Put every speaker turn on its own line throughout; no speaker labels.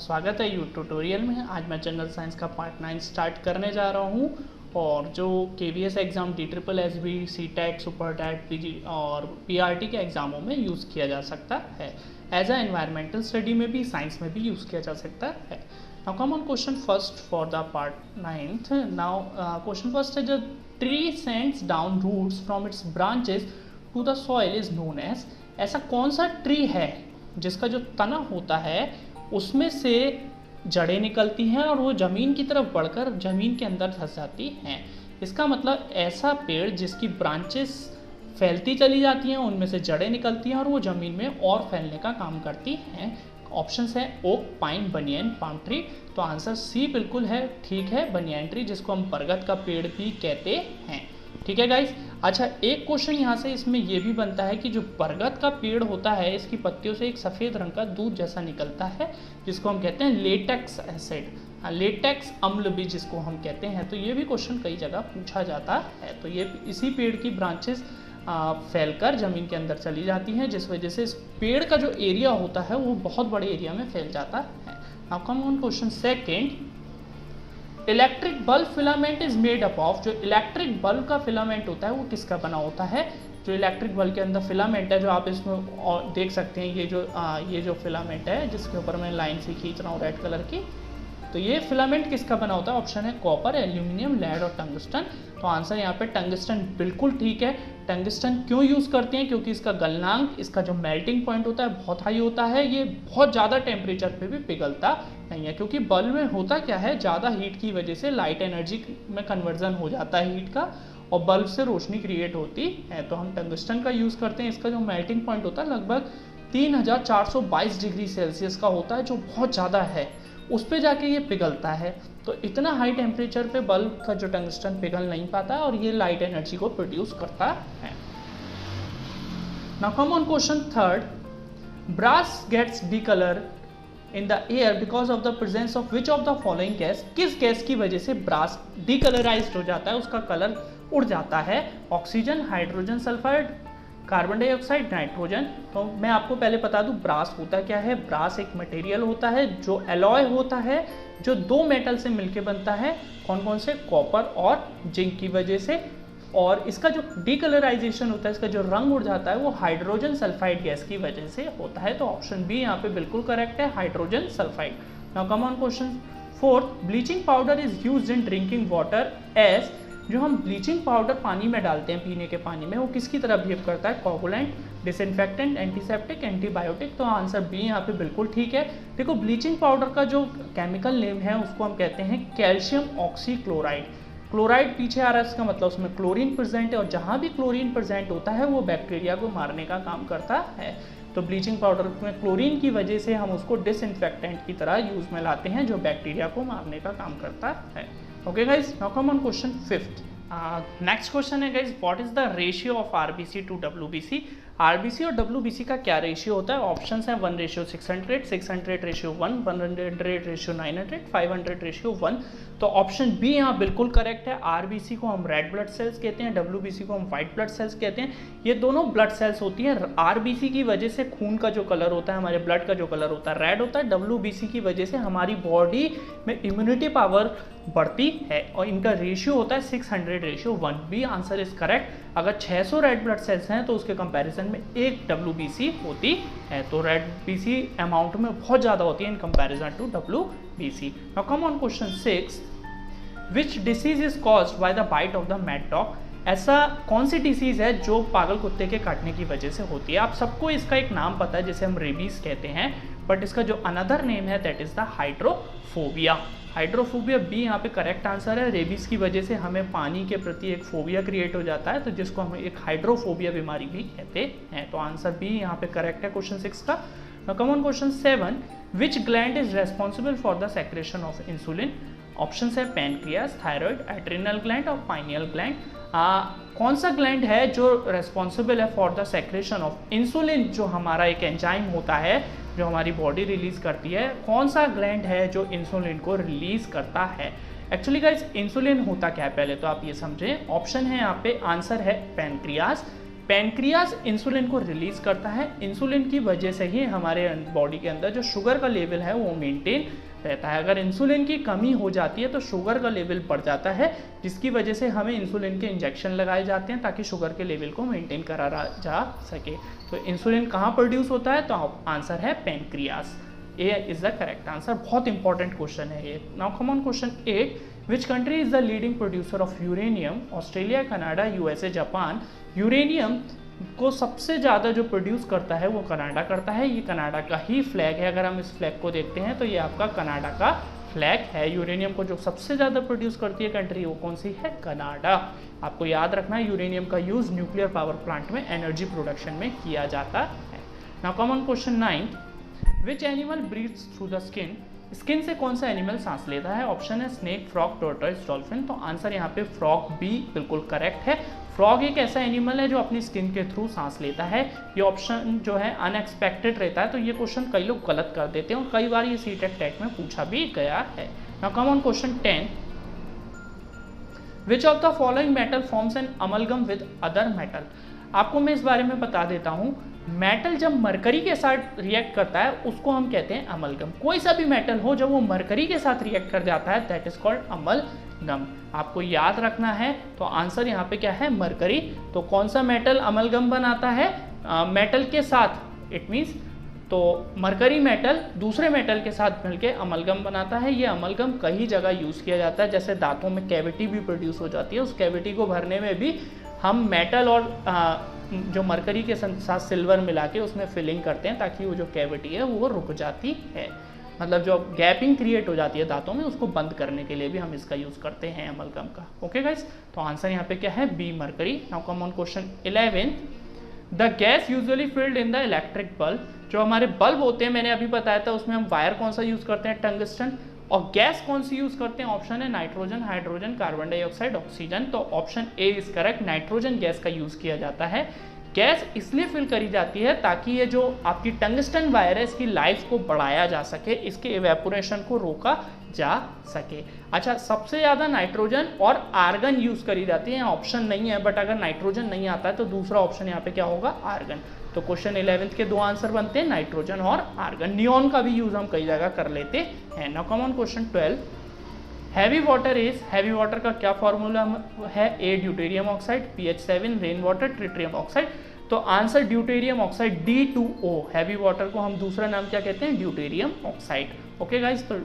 स्वागत है YouTube tutorial में। आज मैं जनरल साइंस का पार्ट 9 स्टार्ट करने जा रहा हूं और जो KVS exam DSSB CTET super TET PG और PRT के एग्ज़ामों में यूज़ किया जा सकता है। एज अ एनवायरमेंटल स्टडी में भी, साइंस में भी यूज़ किया जा सकता है। Now come on question first for the part 9th। Now question first है, जो tree sends down roots from its branches to the soil is known as. ऐसा कौन सा ट्री है जिसका जो तना होता है उसमें से जड़ें निकलती हैं और वो ज़मीन की तरफ बढ़कर ज़मीन के अंदर धंस जाती हैं। इसका मतलब ऐसा पेड़ जिसकी ब्रांचेस फैलती चली जाती हैं, उनमें से जड़ें निकलती हैं और वो ज़मीन में और फैलने का काम करती हैं। ऑप्शंस है ओक, पाइन, बनियन, पाम ट्री। तो आंसर सी बिल्कुल है, ठीक है, बनियन ट्री, जिसको हम बरगद का पेड़ भी कहते हैं। ठीक है गाइस। अच्छा, एक क्वेश्चन यहाँ से इसमें ये भी बनता है कि जो बरगद का पेड़ होता है, इसकी पत्तियों से एक सफ़ेद रंग का दूध जैसा निकलता है जिसको हम कहते हैं लेटेक्स एसिड, लेटेक्स अम्ल भी जिसको हम कहते हैं। तो ये भी क्वेश्चन कई जगह पूछा जाता है। तो ये इसी पेड़ की ब्रांचेस फैलकर ज़मीन के अंदर चली जाती हैं, जिस वजह से इस पेड़ का जो एरिया होता है वो बहुत बड़े एरिया में फैल जाता है। Now come on question second. Electric bulb filament is made up of. जो इलेक्ट्रिक बल्ब का फिलामेंट होता है वो किसका बना होता है? जो इलेक्ट्रिक बल्ब के अंदर फिलामेंट है, जो आप इसमें देख सकते हैं, ये जो फिलामेंट है जिसके ऊपर मैं लाइन से खींच रहा हूँ रेड कलर की, तो ये फिलामेंट किसका बना होता है? ऑप्शन है कॉपर, एल्यूमिनियम, लेड और टंगस्टन। तो आंसर यहाँ पे टंगस्टन बिल्कुल ठीक है। टंगस्टन क्यों यूज़ करते हैं? क्योंकि इसका गलनांक, इसका जो मेल्टिंग पॉइंट होता है बहुत हाई होता है। ये बहुत ज़्यादा टेम्परेचर पे भी पिघलता नहीं है, क्योंकि बल्ब में होता क्या है, ज़्यादा हीट की वजह से लाइट एनर्जी में कन्वर्जन हो जाता है हीट का, और बल्ब से रोशनी क्रिएट होती है। तो हम टंगस्टन का यूज़ करते हैं। इसका जो मेल्टिंग पॉइंट होता है लगभग 3422 डिग्री सेल्सियस का होता है, जो बहुत ज़्यादा है। उस पे जाके ये पिघलता है। तो इतना हाई टेम्परेचर पे बल्ब का जो टंगस्टन पिघल नहीं पाता है और ये लाइट एनर्जी को प्रोड्यूस करता है। Now come on question third. Brass gets decolour in the air because of the presence of which of the following gas. किस गैस की वजह से ब्रास डीकलराइज्ड हो जाता है, उसका कलर उड़ जाता है? Oxygen, hydrogen sulphide, carbon dioxide, nitrogen. तो मैं आपको पहले बता दूं ब्रास होता क्या है। ब्रास एक मटेरियल होता है जो एलॉय होता है, जो दो मेटल से मिलके बनता है। कौन कौन से? कॉपर और जिंक की वजह से। और इसका जो डीकलराइजेशन होता है, इसका जो रंग उड़ जाता है, वो हाइड्रोजन सल्फाइड गैस की वजह से होता है। तो ऑप्शन बी यहाँ पे बिल्कुल करेक्ट है, hydrogen sulphide. Now come on question fourth. Bleaching powder is used in drinking water as. जो हम ब्लीचिंग पाउडर पानी में डालते हैं पीने के पानी में, वो किसकी तरह बिहेव करता है? Coagulant, disinfectant, antiseptic, antibiotic. तो आंसर बी यहाँ पे बिल्कुल ठीक है। देखो, ब्लीचिंग पाउडर का जो केमिकल नेम है उसको हम कहते हैं कैल्शियम ऑक्सीक्लोराइड। क्लोराइड पीछे आ रहा है, इसका मतलब उसमें क्लोरीन प्रेजेंट है, और जहाँ भी क्लोरीन प्रेजेंट होता है वो बैक्टीरिया को मारने का काम करता है। तो ब्लीचिंग पाउडर में क्लोरीन की वजह से हम उसको डिसइंफेक्टेंट की तरह यूज में लाते हैं, जो बैक्टीरिया को मारने का काम करता है। Okay guys, now come on question fifth. Next question है guys, what is the ratio of RBC to WBC। RBC और WBC का क्या रेशियो होता है? ऑप्शंस हैं 1:600, 600:1, 100:900, 500:1। तो ऑप्शन बी यहाँ बिल्कुल करेक्ट है। RBC को हम रेड ब्लड सेल्स कहते हैं, WBC को हम व्हाइट ब्लड सेल्स कहते हैं। ये दोनों ब्लड सेल्स होती हैं। RBC की वजह से खून का जो कलर होता है, हमारे ब्लड का जो कलर होता है, रेड होता है। WBC की वजह से हमारी बॉडी में इम्यूनिटी पावर बढ़ती है, और इनका रेशियो होता है 600:1। B answer is correct. अगर 600 रेड ब्लड सेल्स हैं तो उसके कंपैरिजन में एक WBC होती है। तो रेड BC अमाउंट में बहुत ज़्यादा होती है in comparison to WBC। Now come on question 6। Which disease is caused by the bite of the mad dog. ऐसा कौन सी डिसीज़ है जो पागल कुत्ते के काटने की वजह से होती है? आप सबको इसका एक नाम पता है जिसे हम रेबीज कहते हैं, बट इसका जो अनदर नेम है that is the hydrophobia. Hydrophobia B यहाँ पे करेक्ट आंसर है। रेबीज की वजह से हमें पानी के प्रति एक फोबिया क्रिएट हो जाता है, तो जिसको हम एक हाइड्रोफोबिया बीमारी भी कहते हैं। तो आंसर बी यहाँ पे करेक्ट है क्वेश्चन 6 का। Now come on question 7। Which gland is responsible for the secretion of insulin. Options है पैनक्रियास, थायराइड, एड्रिनल ग्लैंड और पाइनियल ग्लैंड। कौन सा ग्लैंड है जो रेस्पॉन्सिबल है for the secretion of insulin, जो हमारा एक एंजाइम होता है जो हमारी बॉडी रिलीज करती है? कौन सा ग्लैंड है जो इंसुलिन को रिलीज करता है? एक्चुअली गाइज, इंसुलिन होता क्या है पहले तो आप ये समझें। ऑप्शन है यहाँ पे, आंसर है पैनक्रियास। पैनक्रियाज इंसुलिन को रिलीज करता है। इंसुलिन की वजह से ही हमारे बॉडी के अंदर जो शुगर का लेवल है वो मेंटेन रहता है। अगर इंसुलिन की कमी हो जाती है तो शुगर का लेवल बढ़ जाता है, जिसकी वजह से हमें इंसुलिन के इंजेक्शन लगाए जाते हैं ताकि शुगर के लेवल को मेंटेन करा जा सके। तो इंसुलिन कहाँ प्रोड्यूस होता है? तो आंसर है pancreas. A is the correct answer. बहुत इंपॉर्टेंट क्वेश्चन है ये। Now come on question 8, which country is the leading producer of uranium? Australia, Canada, USA, Japan. Uranium को सबसे ज़्यादा जो प्रोड्यूस करता है वो कनाडा करता है। ये कनाडा का ही फ्लैग है। अगर हम इस फ्लैग को देखते हैं तो ये आपका कनाडा का फ्लैग है। यूरेनियम को जो सबसे ज़्यादा प्रोड्यूस करती है कंट्री वो कौन सी है? कनाडा। आपको याद रखना है यूरेनियम का यूज़ न्यूक्लियर पावर प्लांट में एनर्जी प्रोडक्शन में किया जाता है। Now come on question 9, which animal breathes through the skin? Skin से कौन सा एनिमल सांस लेता है? ऑप्शन है स्नेक, फ्रॉग, टॉर्टोइस, डॉल्फिन। तो आंसर यहाँ पे फ्रॉग बी बिल्कुल करेक्ट है। फ्रॉग एक ऐसा एनिमल है जो अपनी स्किन के थ्रू सांस लेता है। ये ऑप्शन जो है अनएक्सपेक्टेड रहता है, तो ये क्वेश्चन कई लोग गलत कर देते हैं और कई बार ये सीटेट टैग में पूछा भी गया है। Now come on question 10, which of the following metal forms an amalgam with other metal? आपको मैं इस बारे में बता देता हूँ। मेटल जब मरकरी के साथ रिएक्ट करता है उसको हम कहते हैं अमलगम। कोई सा भी मेटल हो जब वो मरकरी के साथ रिएक्ट कर जाता है दैट इज कॉल्ड अमलगम। आपको याद रखना है। तो आंसर यहाँ पे क्या है? मरकरी। तो कौन सा मेटल अमलगम बनाता है? मेटल के साथ, इट मीन्स तो मरकरी मेटल दूसरे मेटल के साथ मिलकर अमलगम बनाता है। ये अमलगम कई जगह यूज़ किया जाता है, जैसे दांतों में कैविटी भी प्रोड्यूस हो जाती है, उस कैविटी को भरने में भी हम मेटल और जो मरकरी के साथ सिल्वर मिला के उसमें फिलिंग करते हैं ताकि वो जो कैविटी है वो रुक जाती है। मतलब जो गैपिंग क्रिएट हो जाती है दांतों में उसको बंद करने के लिए भी हम इसका यूज़ करते हैं अमलगम का। ओके गाइस, तो आंसर यहाँ पे क्या है? B, mercury. Now come on question 11, the gas usually filled in the electric bulb. जो हमारे बल्ब होते हैं मैंने अभी बताया था उसमें हम वायर कौन सा यूज़ करते हैं? टंगस्टन। और गैस कौन सी यूज़ करते हैं? ऑप्शन है nitrogen, hydrogen, carbon dioxide, oxygen. तो option A is correct, nitrogen gas का यूज़ किया जाता है। गैस इसलिए फिल करी जाती है ताकि ये जो आपकी टंगस्टन वायर है इसकी लाइफ को बढ़ाया जा सके, इसके इवेपोरेशन को रोका जा सके। अच्छा, सबसे ज़्यादा नाइट्रोजन और आर्गन यूज़ करी जाती है। ऑप्शन नहीं है, बट अगर नाइट्रोजन नहीं आता है तो दूसरा ऑप्शन यहाँ पे क्या होगा? आर्गन। तो क्वेश्चन 11 के दो आंसर बनते हैं, नाइट्रोजन और आर्गन। नियॉन का भी यूज़ हम कई जगह कर लेते हैं। Now come on question 12, heavy water is, heavy water का क्या फॉर्मूला है? A deuterium oxide, PH7, rain water, tritium oxide. तो answer deuterium oxide, D2O। Heavy water को हम दूसरा नाम क्या कहते हैं? Deuterium oxide. ओके गाइस, तो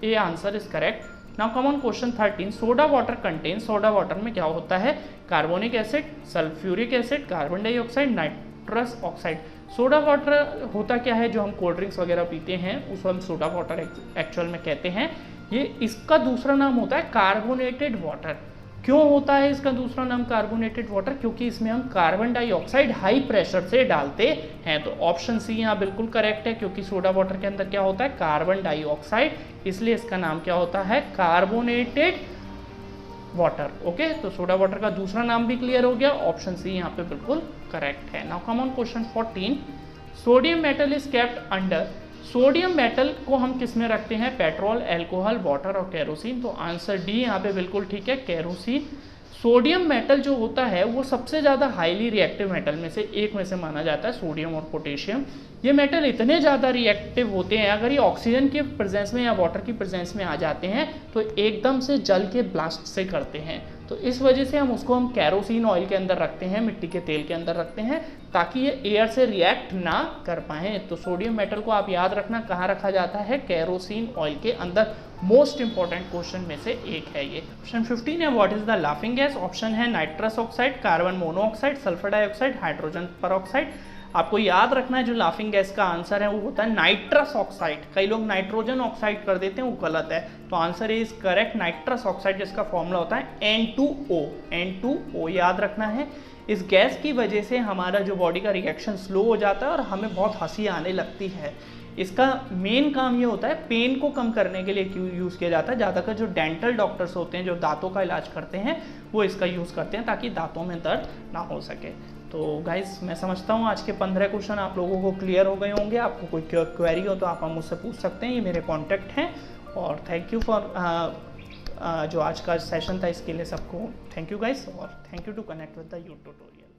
A answer is correct. Now come on question 13, soda water contain. Soda water में क्या होता है? Carbonic acid, sulphuric acid, carbon dioxide, nitrous oxide. Soda water होता क्या है? जो हम कोल्ड ड्रिंक्स वगैरह पीते हैं उसको हम सोडा वाटर एक्चुअल में कहते हैं। ये इसका दूसरा नाम होता है कार्बोनेटेड वाटर। क्यों होता है इसका दूसरा नाम कार्बोनेटेड वाटर? क्योंकि इसमें हम कार्बन डाइऑक्साइड हाई प्रेशर से डालते हैं। तो ऑप्शन सी यहाँ बिल्कुल करेक्ट है, क्योंकि सोडा वाटर के अंदर क्या होता है? कार्बन डाइऑक्साइड, इसलिए इसका नाम क्या होता है? Carbonated water. ओके, तो सोडा वाटर का दूसरा नाम भी क्लियर हो गया। ऑप्शन सी यहाँ पे बिल्कुल करेक्ट है। Now come on question 14, sodium metal is kept under. Sodium metal को हम किस में रखते हैं? पेट्रोल, अल्कोहल, वाटर और केरोसिन। तो आंसर डी यहाँ पे बिल्कुल ठीक है, केरोसिन। सोडियम मेटल जो होता है वो सबसे ज़्यादा हाईली रिएक्टिव मेटल में से एक में से माना जाता है, सोडियम और पोटेशियम। ये मेटल इतने ज़्यादा रिएक्टिव होते हैं, अगर ये ऑक्सीजन के प्रेजेंस में या वाटर की प्रेजेंस में आ जाते हैं तो एकदम से जल के ब्लास्ट से करते हैं। तो इस वजह से हम कैरोसिन ऑयल के अंदर रखते हैं, मिट्टी के तेल के अंदर रखते हैं, ताकि ये एयर से रिएक्ट ना कर पाएँ। तो सोडियम मेटल को आप याद रखना कहाँ रखा जाता है? कैरोसिन ऑयल के अंदर। मोस्ट इंपॉर्टेंट क्वेश्चन में से एक है ये। क्वेश्चन 15 है, what is the laughing gas? Option है nitrous oxide, carbon monoxide, sulphur dioxide, hydrogen peroxide. आपको याद रखना है जो लाफिंग गैस का आंसर है वो होता है नाइट्रस ऑक्साइड। कई लोग नाइट्रोजन ऑक्साइड कर देते हैं, वो गलत है। तो answer is correct, nitrous oxide, जिसका फॉर्मूला होता है N2O। N2O याद रखना है। इस गैस की वजह से हमारा जो बॉडी का रिएक्शन स्लो हो जाता है और हमें बहुत हंसी आने लगती है। इसका मेन काम ये होता है पेन को कम करने के लिए क्यों यूज़ किया जाता है। ज़्यादातर जो डेंटल डॉक्टर्स होते हैं जो दांतों का इलाज करते हैं वो इसका यूज़ करते हैं ताकि दांतों में दर्द ना हो सके। तो गाइस मैं समझता हूँ आज के 15 क्वेश्चन आप लोगों को क्लियर हो गए होंगे। आपको कोई क्वेरी हो तो आप मुझसे पूछ सकते हैं, ये मेरे कॉन्टैक्ट हैं। और थैंक यू फॉर जो आज का सेशन था इसके लिए सबको थैंक यू गाइस, और thank you to connect with the YouTube tutorial.